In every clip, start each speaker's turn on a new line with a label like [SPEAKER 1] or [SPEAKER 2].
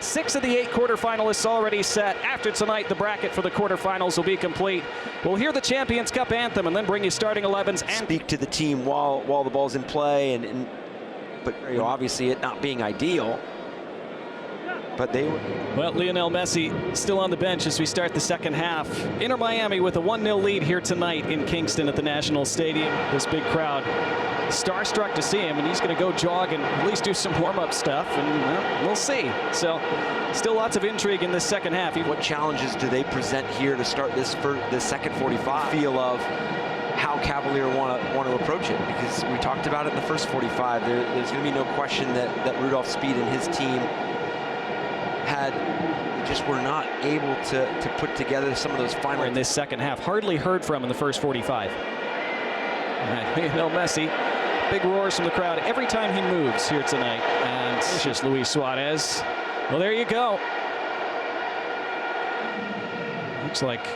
[SPEAKER 1] 6 of the 8 quarterfinalists already set. After tonight, the bracket for the quarterfinals will be complete. We'll hear the Champions Cup anthem and then bring you starting 11s. And
[SPEAKER 2] speak to the team while the ball's in play, but you know, obviously it not being ideal. But they were.
[SPEAKER 1] Well, Lionel Messi still on the bench as we start the second half. Inter Miami with a 1-0 lead here tonight in Kingston at the National Stadium. This big crowd starstruck to see him, and he's going to go jog and at least do some warm-up stuff, and well, we'll see. So still lots of intrigue in this second half.
[SPEAKER 2] What challenges do they present here to start this second 45? Feel of how Cavalier want to approach it, because we talked about it in the first 45. There's going to be no question that Rudolph Speed and his team just were not able to put together some of those final.
[SPEAKER 1] In this second half, hardly heard from in the first 45. Lionel Messi, big roars from the crowd every time he moves here tonight. And it's just Luis Suarez. Well, there you go. Looks like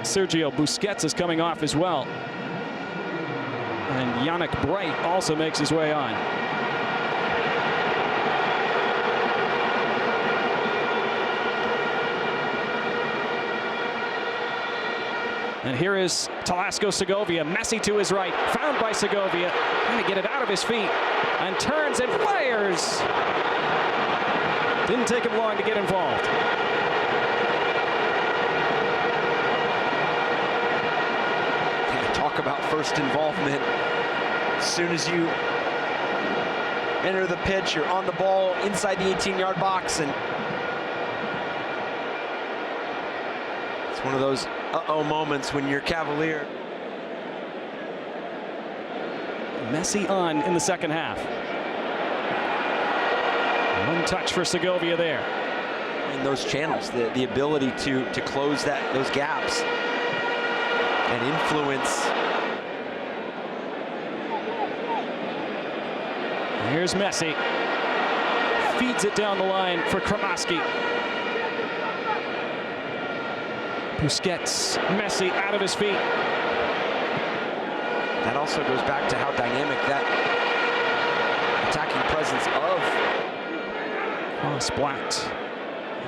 [SPEAKER 1] Sergio Busquets is coming off as well. And Yannick Bright also makes his way on. And here is Talasco Segovia. Messi to his right, found by Segovia, trying to get it out of his feet, and turns and fires. Didn't take him long to get involved.
[SPEAKER 2] Yeah, talk about first involvement. As soon as you enter the pitch, you're on the ball inside the 18-yard box, and it's one of those uh-oh moments when you're Cavalier.
[SPEAKER 1] Messi on in the second half. One touch for Segovia there.
[SPEAKER 2] In those channels, the ability to close those gaps and influence.
[SPEAKER 1] Here's Messi. Feeds it down the line for Kramaski. Busquets, Messi out of his feet.
[SPEAKER 2] That also goes back to how dynamic that attacking presence of.
[SPEAKER 1] Cross blocked.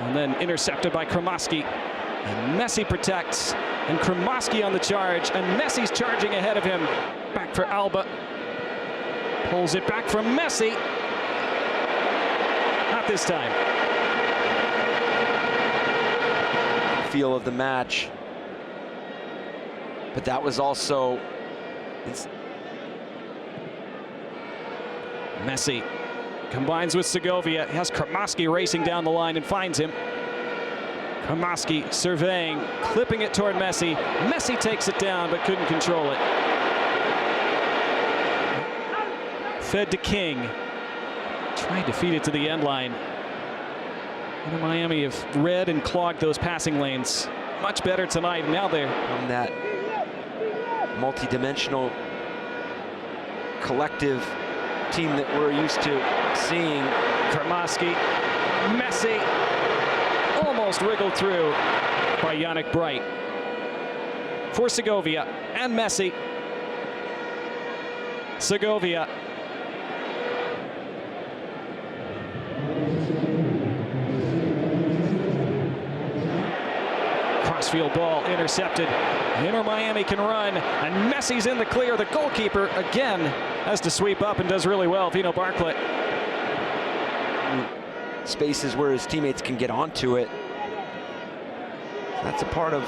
[SPEAKER 1] And then intercepted by Kramaski. And Messi protects. And Kramaski on the charge. And Messi's charging ahead of him. Back for Alba. Pulls it back from Messi. Not this time.
[SPEAKER 2] Feel of the match, but that was also
[SPEAKER 1] Messi combines with Segovia. He has Kramaski racing down the line and finds him. Kramaski surveying, clipping it toward Messi. Messi takes it down but couldn't control it. Fed to King. Tried to feed it to the end line. And Miami have read and clogged those passing lanes much better tonight. And now they're
[SPEAKER 2] on that multi-dimensional collective team that we're used to seeing.
[SPEAKER 1] Kramaski, Messi, almost wriggled through by Yannick Bright. For Segovia and Messi. Segovia. Crossfield ball intercepted. Inter Miami can run, and Messi's in the clear. The goalkeeper again has to sweep up and does really well. Vino Bartlett.
[SPEAKER 2] Spaces where his teammates can get onto it. That's a part of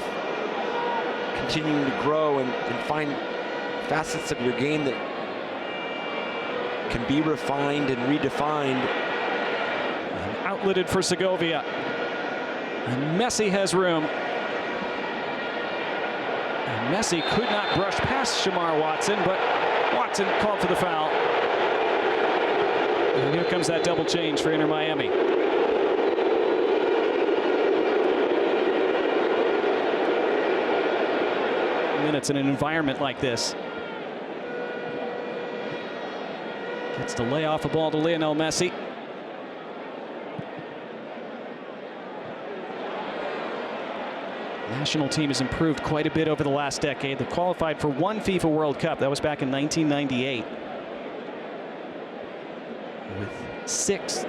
[SPEAKER 2] continuing to grow and find facets of your game that can be refined and redefined.
[SPEAKER 1] Outletted for Segovia. And Messi has room. And Messi could not brush past Shamar Watson, but Watson called for the foul. And here comes that double change for Inter Miami. Minutes in an environment like this. Gets to lay off a ball to Lionel Messi. National team has improved quite a bit over the last decade. They qualified for one FIFA World Cup. That was back in 1998. With 6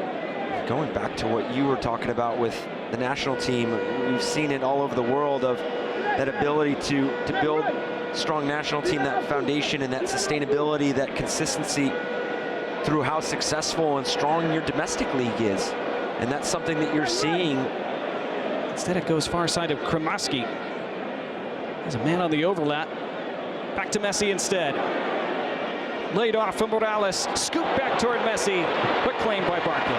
[SPEAKER 2] going back to what you were talking about with the national team, we've seen it all over the world of that ability to build strong national team, that foundation and that sustainability, that consistency through how successful and strong your domestic league is. And that's something that you're seeing.
[SPEAKER 1] Instead it goes far side of Kremaski. There's a man on the overlap. Back to Messi instead. Laid off from Morales. Scoop back toward Messi. Quick claim by Barkley.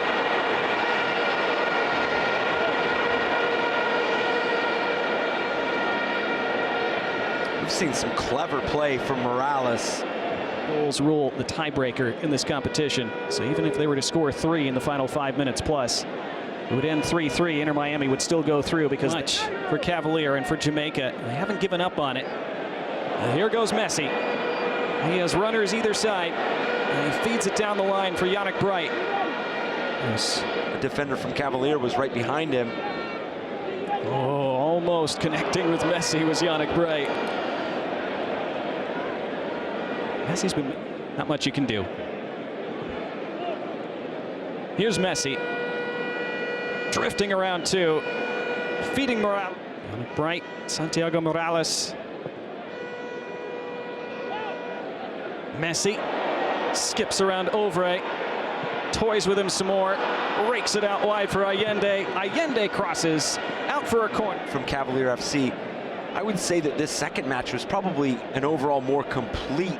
[SPEAKER 2] We've seen some clever play from Morales.
[SPEAKER 1] Goals rule the tiebreaker in this competition. So even if they were to score 3 in the final 5 minutes plus, it would end 3-3. Inter Miami would still go through because much for Cavalier and for Jamaica. They haven't given up on it. Here goes Messi. He has runners either side. And he feeds it down the line for Yannick Bright.
[SPEAKER 2] Yes. A defender from Cavalier was right behind him.
[SPEAKER 1] Oh, almost connecting with Messi was Yannick Bright. Messi's been not much you can do. Here's Messi. Drifting around two. Feeding Morales. Bright, Santiago Morales. Messi skips around Ovre. Toys with him some more. Rakes it out wide for Allende. Allende crosses out for a corner.
[SPEAKER 2] From Cavalier FC, I would say that this second match was probably an overall more complete.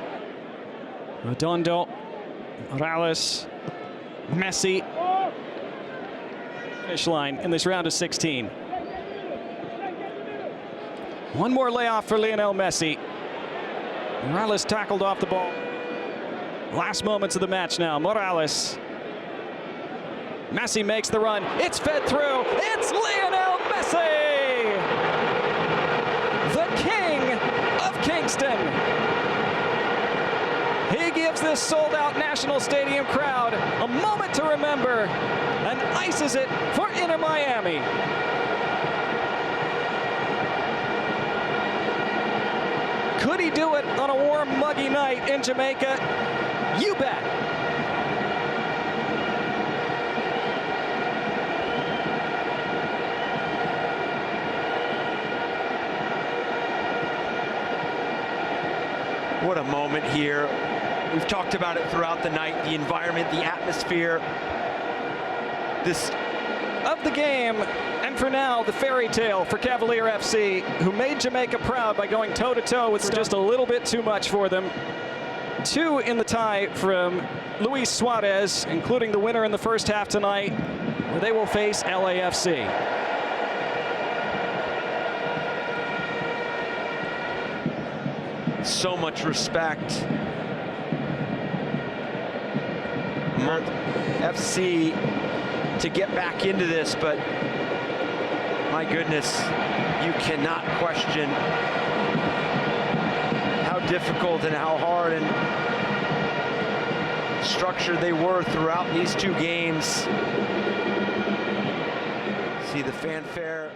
[SPEAKER 1] Redondo, Morales, Messi. Finish line in this round of 16. One more layoff for Lionel Messi. Morales tackled off the ball. Last moments of the match now. Morales. Messi makes the run. It's fed through. It's Lionel Messi! The king of Kingston. He gives this sold-out National Stadium crowd a moment to remember and ices it for Inter Miami. Could he do it on a warm, muggy night in Jamaica? You bet.
[SPEAKER 2] What a moment here. We've talked about it throughout the night, the environment, the atmosphere. This
[SPEAKER 1] of the game, and for now, the fairy tale for Cavalier FC, who made Jamaica proud by going toe-to-toe with just a little bit too much for them. 2 in the tie from Luis Suarez, including the winner in the first half tonight, where they will face LAFC.
[SPEAKER 2] So much respect. FC to get back into this, but my goodness, you cannot question how difficult and how hard and structured they were throughout these 2 games. See the fanfare.